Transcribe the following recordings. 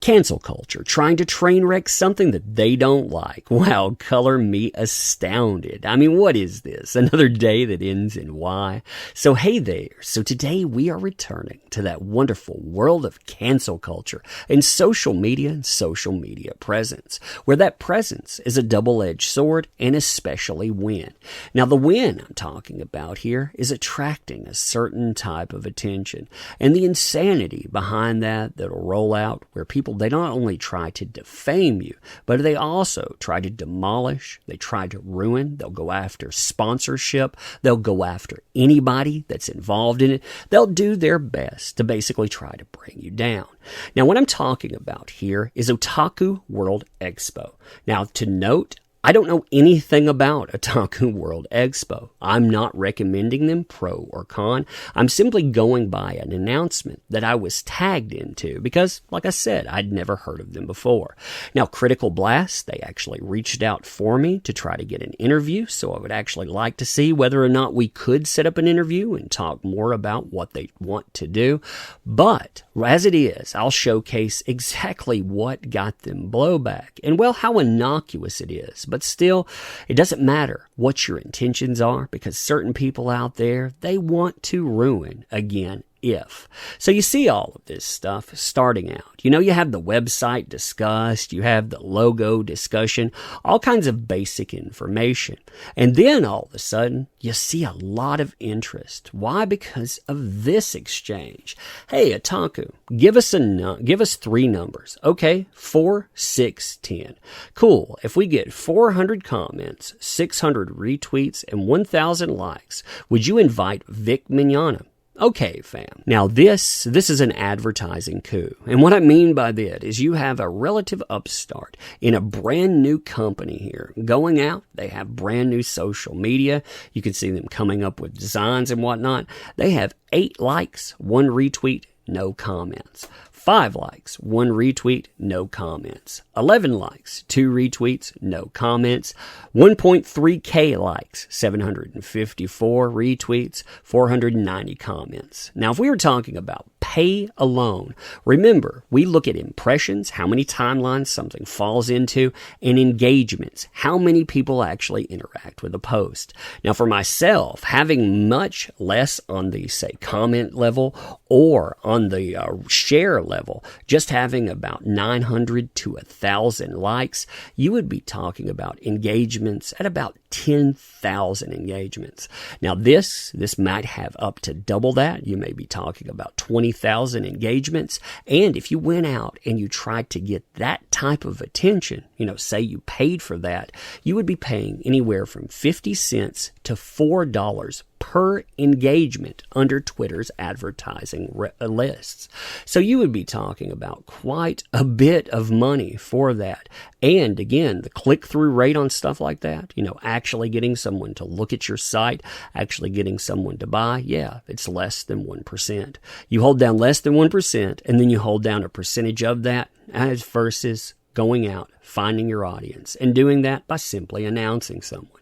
Cancel culture, trying to train wreck something that they don't like. Wow, color me astounded. I mean, what is this? Another day that ends in Y? So hey there. So today we are returning to that wonderful world of cancel culture and social media presence, where that presence is a double-edged sword, and especially when. Now, the when I'm talking about here is attracting a certain type of attention, and the insanity behind that'll roll out where people, they not only try to defame you, but they also try to demolish, they try to ruin, they'll go after sponsorship, they'll go after anybody that's involved in it, they'll do their best to basically try to bring you down. Now, what I'm talking about here is Otaku World Expo. Now, to note, I don't know anything about Otaku World Expo. I'm not recommending them, pro or con. I'm simply going by an announcement that I was tagged into because, like I said, I'd never heard of them before. Now, Critical Blast, they actually reached out for me to try to get an interview, so I would actually like to see whether or not we could set up an interview and talk more about what they want to do. But, as it is, I'll showcase exactly what got them blowback and, well, how innocuous it is. But still, it doesn't matter what your intentions are, because certain people out there, they want to ruin again. So you see all of this stuff starting out. You have the website discussed, you have the logo discussion, all kinds of basic information. And then all of a sudden, you see a lot of interest. Why? Because of this exchange. Hey, Otaku, give us 3 numbers. Okay, 4, 6, 10. Cool. If we get 400 comments, 600 retweets, and 1,000 likes, would you invite Vic Mignogna? Okay, fam. Now this is an advertising coup. And what I mean by that is you have a relative upstart in a brand new company here going out. They have brand new social media. You can see them coming up with designs and whatnot. They have 8 likes, 1 retweet, no comments. 5 likes, 1 retweet, no comments. 11 likes, 2 retweets, no comments. 1.3K likes, 754 retweets, 490 comments. Now, if we were talking about pay alone, remember, we look at impressions, how many timelines something falls into, and engagements, how many people actually interact with a post. Now, for myself, having much less on the, say, comment level or on the share level, just having about 900 to 1,000 likes, you would be talking about engagements at about 10,000 engagements. Now, this might have up to double that. You may be talking about 20,000 engagements. And if you went out and you tried to get that type of attention, say you paid for that, you would be paying anywhere from 50 cents to $4 per engagement under Twitter's advertising lists. So you would be talking about quite a bit of money for that. And again, the click-through rate on stuff like that, actually getting someone to look at your site, actually getting someone to buy, yeah, it's less than 1%. You hold down less than 1%, and then you hold down a percentage of that as versus going out, finding your audience, and doing that by simply announcing someone.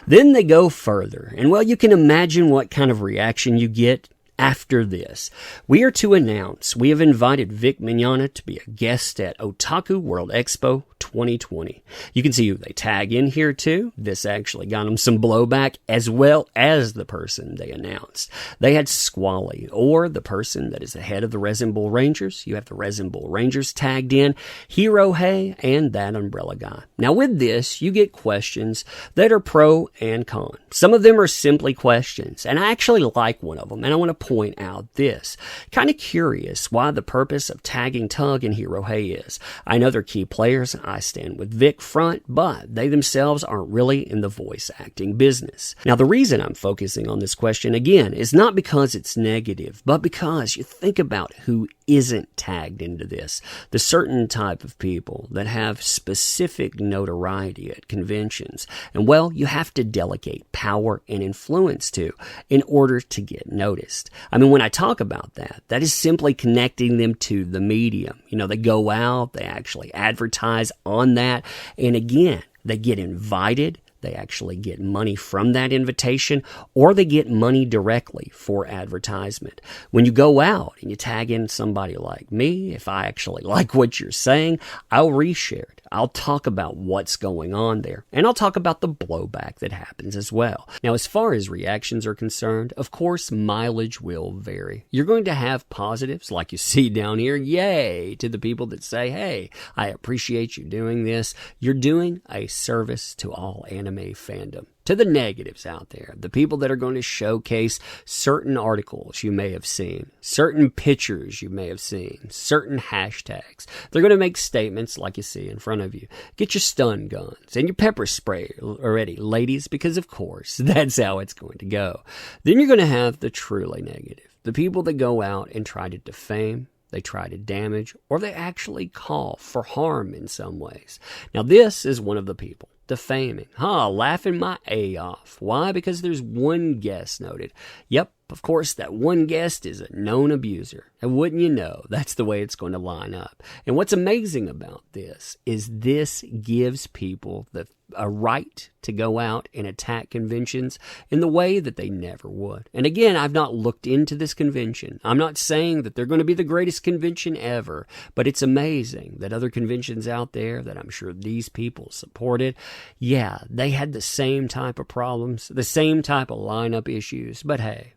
Then they go further, and well, you can imagine what kind of reaction you get after this. We are to announce we have invited Vic Mignogna to be a guest at Otaku World Expo 2020. You can see who they tag in here too. This actually got them some blowback, as well as the person they announced. They had Squally, or the person that is the head of the Resin Bull Rangers. You have the Resin Bull Rangers tagged in, Hero Hey, and that Umbrella Guy. Now with this, you get questions that are pro and con. Some of them are simply questions, and I actually like one of them, and I want to point out this. Kind of curious why the purpose of tagging Tug and Hero Hey is. I know they're key players. I stand with Vic front, but they themselves aren't really in the voice acting business. Now, the reason I'm focusing on this question again is not because it's negative, but because you think about who isn't tagged into this. The certain type of people that have specific notoriety at conventions. And well, you have to delegate power and influence to in order to get noticed. I mean, when I talk about that, that is simply connecting them to the medium. They go out, they actually advertise on that. And again, they get invited. they actually get money from that invitation, or they get money directly for advertisement. When you go out and you tag in somebody like me, if I actually like what you're saying, I'll reshare it. I'll talk about what's going on there, and I'll talk about the blowback that happens as well. Now, as far as reactions are concerned, of course, mileage will vary. You're going to have positives like you see down here, yay, to the people that say, hey, I appreciate you doing this. You're doing a service to all anime fandom. To the negatives out there, the people that are going to showcase certain articles you may have seen, certain pictures you may have seen, certain hashtags. They're going to make statements like you see in front of you. Get your stun guns and your pepper spray already, ladies, because of course, that's how it's going to go. Then you're going to have the truly negative. The people that go out and try to defame, they try to damage, or they actually call for harm in some ways. Now, this is one of the people. Defaming. Laughing my A off. Why? Because there's one guest noted. Yep, of course, that one guest is a known abuser. And wouldn't you know, that's the way it's going to line up. And what's amazing about this is this gives people a right to go out and attack conventions in the way that they never would. And again, I've not looked into this convention. I'm not saying that they're going to be the greatest convention ever, but it's amazing that other conventions out there that I'm sure these people supported, yeah, they had the same type of problems, the same type of lineup issues, but hey,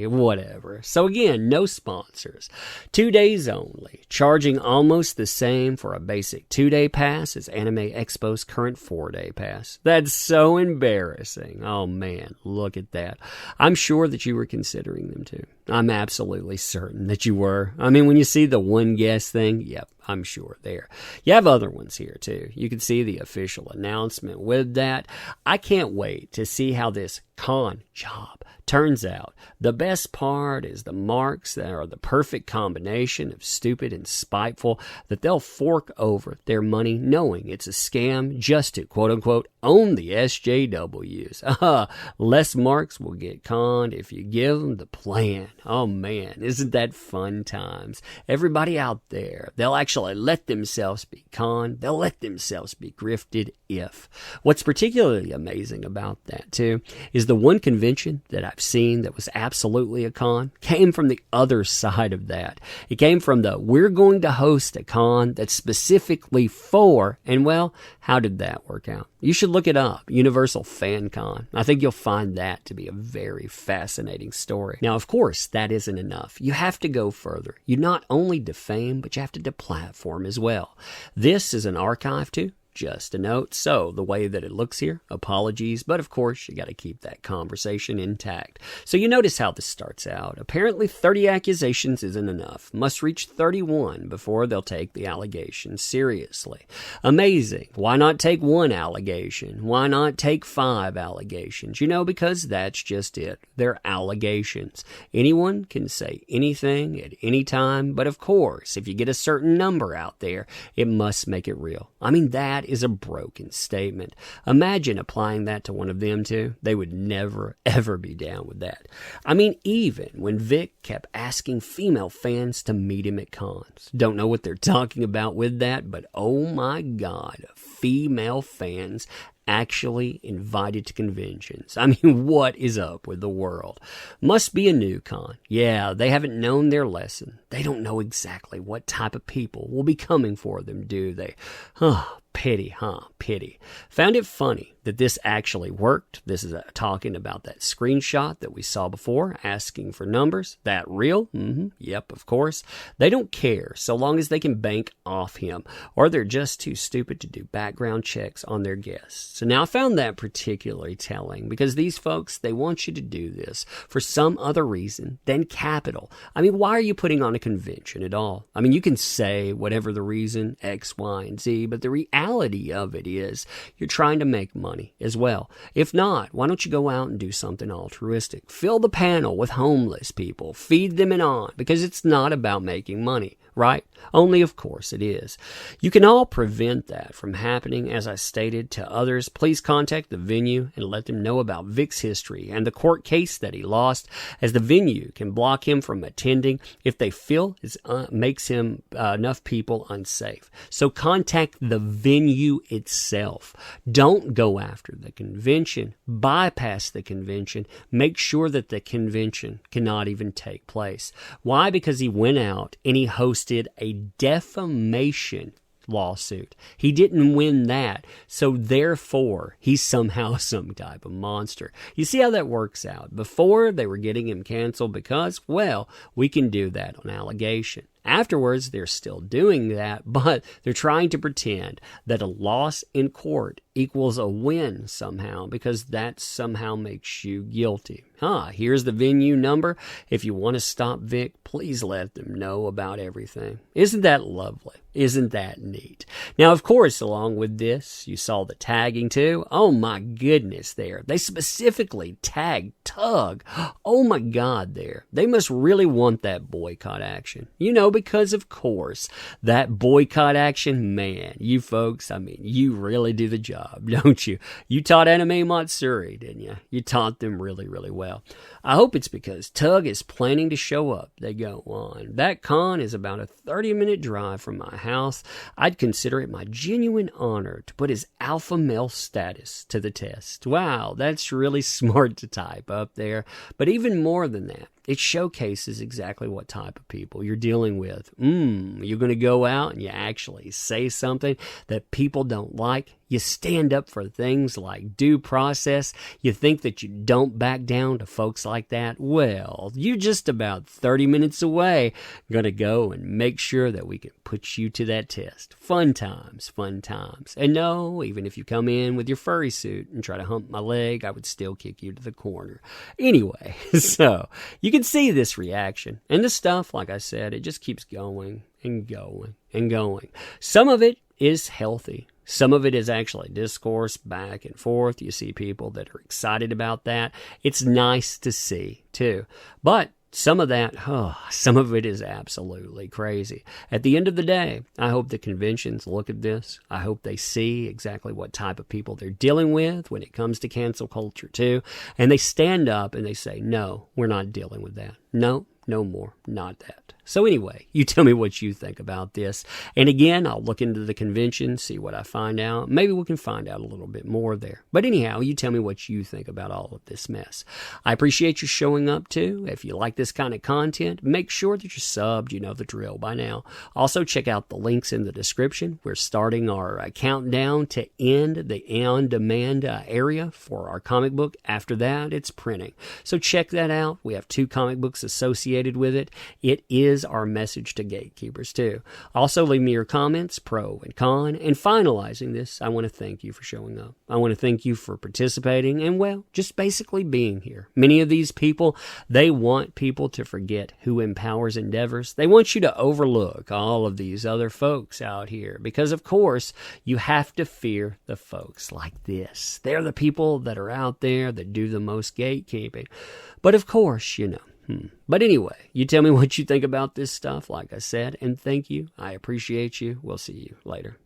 whatever. So again, no sponsors. 2 days only, charging almost the same for a basic 2-day pass as Anime Expo's current 4-day pass. That's so embarrassing. Oh man, look at that. I'm sure that you were considering them too. I'm absolutely certain that you were. I mean, when you see the one guest thing, yep, I'm sure there. You have other ones here too. You can see the official announcement with that. I can't wait to see how this con job turns out. The best part is the marks that are the perfect combination of stupid and spiteful that they'll fork over their money knowing it's a scam just to quote-unquote own the SJWs. Less marks will get conned if you give them the plan. Oh man, isn't that fun times? Everybody out there, they'll actually let themselves be conned. They'll let themselves be grifted if. What's particularly amazing about that too is the one convention that I've seen that was absolutely a con came from the other side of that. It came from we're going to host a con that's specifically for, and well, how did that work out? You should look it up, Universal Fan Con. I think you'll find that to be a very fascinating story. Now, of course, that isn't enough. You have to go further. You not only defame, but you have to deplatform as well. This is an archive too. Just a note. So the way that it looks here, apologies, but of course you got to keep that conversation intact. So you notice how this starts out. Apparently 30 accusations isn't enough. Must reach 31 before they'll take the allegation seriously. Amazing. Why not take 1 allegation? Why not take 5 allegations? You know, because that's just it. They're allegations. Anyone can say anything at any time, but of course, if you get a certain number out there, it must make it real. I mean, that is a broken statement. Imagine applying that to one of them too. They would never, ever be down with that. I mean, even when Vic kept asking female fans to meet him at cons. Don't know what they're talking about with that, but oh my God, female fans actually invited to conventions. I mean, what is up with the world? Must be a new con. Yeah, they haven't known their lesson. They don't know exactly what type of people will be coming for them, do they? Pity, Pity. Found it funny that this actually worked. This is talking about that screenshot that we saw before, asking for numbers. That real? Yep, of course. They don't care so long as they can bank off him, or they're just too stupid to do background checks on their guests. So now I found that particularly telling because these folks, they want you to do this for some other reason than capital. I mean, why are you putting on a convention at all? I mean, you can say whatever the reason, X, Y, and Z, but the reality of it is you're trying to make money as well. If not, why don't you go out and do something altruistic? Fill the panel with homeless people, feed them and on, because it's not about making money. right? Only, of course, it is. You can all prevent that from happening, as I stated to others. Please contact the venue and let them know about Vic's history and the court case that he lost, as the venue can block him from attending if they feel it makes him enough people unsafe. So contact the venue itself. Don't go after the convention. Bypass the convention. Make sure that the convention cannot even take place. Why? Because he went out and he hosted a defamation lawsuit. He didn't win that, so therefore he's somehow some type of monster. You see how that works out? Before, they were getting him canceled because, well, we can do that on allegation. Afterwards, they're still doing that, but they're trying to pretend that a loss in court equals a win somehow, because that somehow makes you guilty. Here's the venue number. If you want to stop Vic, please let them know about everything. Isn't that lovely? Isn't that neat? Now, of course, along with this, you saw the tagging too. Oh my goodness, there. They specifically tagged Tug. Oh my God, there. They must really want that boycott action. Because of course, that boycott action, man, you folks, you really do the job, don't you? You taught Anime Matsuri, didn't you? You taught them really, really well. I hope it's because Tug is planning to show up. They go on. That con is about a 30-minute drive from my house. I'd consider it my genuine honor to put his alpha male status to the test. Wow, that's really smart to type up there. But even more than that, it showcases exactly what type of people you're dealing with. You're going to go out and you actually say something that people don't like. You stand up for things like due process. You think that you don't back down to folks like that. Well, you're just about 30 minutes away. Going to go and make sure that we can put you to that test. Fun times, fun times. And no, even if you come in with your furry suit and try to hump my leg, I would still kick you to the corner. Anyway, so you can see this reaction. And this stuff, like I said, it just keeps going and going and going. Some of it is healthy. Some of it is actually discourse back and forth. You see people that are excited about that. It's nice to see, too. But some of that, some of it is absolutely crazy. At the end of the day, I hope the conventions look at this. I hope they see exactly what type of people they're dealing with when it comes to cancel culture, too. And they stand up and they say, no, we're not dealing with that. No more, not that. So anyway, you tell me what you think about this. And again, I'll look into the convention, see what I find out. Maybe we can find out a little bit more there. But anyhow, you tell me what you think about all of this mess. I appreciate you showing up too. If you like this kind of content, make sure that you're subbed. You know the drill by now. Also, check out the links in the description. We're starting our countdown to end the on-demand area for our comic book. After that, it's printing. So check that out. We have 2 comic books associated with it. It is our message to gatekeepers too. Also, leave me your comments, pro and con. And finalizing this, I want to thank you for showing up. I want to thank you for participating and, well, just basically being here. Many of these people, they want people to forget who empowers endeavors. They want you to overlook all of these other folks out here because, of course, you have to fear the folks like this. They're the people that are out there that do the most gatekeeping. But, of course, But anyway, you tell me what you think about this stuff, like I said, and thank you. I appreciate you. We'll see you later.